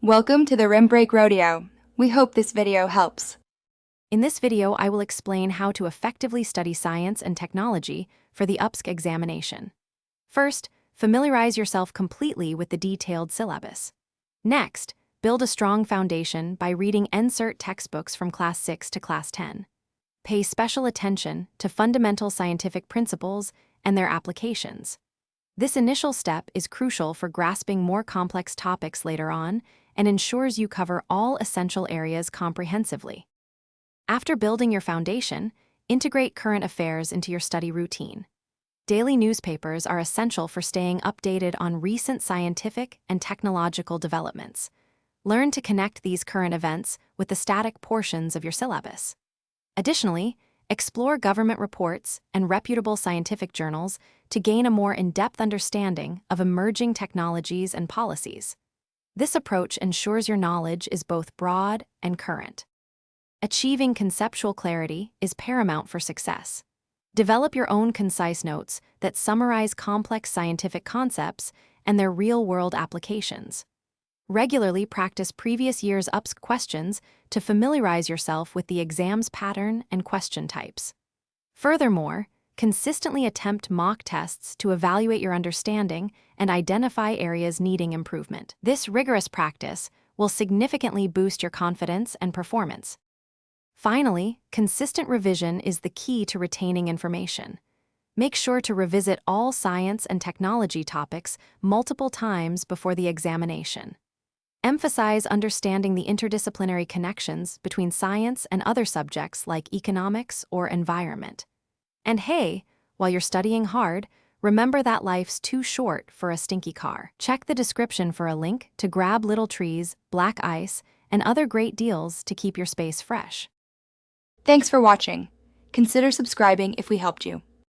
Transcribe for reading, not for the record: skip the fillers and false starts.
Welcome to the Rim Break Rodeo. We hope this video helps. In this video, I will explain how to effectively study science and technology for the UPSC examination. First, familiarize yourself completely with the detailed syllabus. Next, build a strong foundation by reading NCERT textbooks from Class 6 to Class 10. Pay special attention to fundamental scientific principles and their applications. This initial step is crucial for grasping more complex topics later on and ensures you cover all essential areas comprehensively. After building your foundation, integrate current affairs into your study routine. Daily newspapers are essential for staying updated on recent scientific and technological developments. Learn to connect these current events with the static portions of your syllabus. Additionally, explore government reports and reputable scientific journals to gain a more in-depth understanding of emerging technologies and policies. This approach ensures your knowledge is both broad and current. Achieving conceptual clarity is paramount for success. Develop your own concise notes that summarize complex scientific concepts and their real-world applications. Regularly practice previous year's UPSC questions to familiarize yourself with the exam's pattern and question types. Furthermore, consistently attempt mock tests to evaluate your understanding and identify areas needing improvement. This rigorous practice will significantly boost your confidence and performance. Finally, consistent revision is the key to retaining information. Make sure to revisit all science and technology topics multiple times before the examination. Emphasize understanding the interdisciplinary connections between science and other subjects like economics or environment. And hey, while you're studying hard, remember that life's too short for a stinky car. Check the description for a link to grab little trees, black ice, and other great deals to keep your space fresh. Thanks for watching. Consider subscribing if we helped you.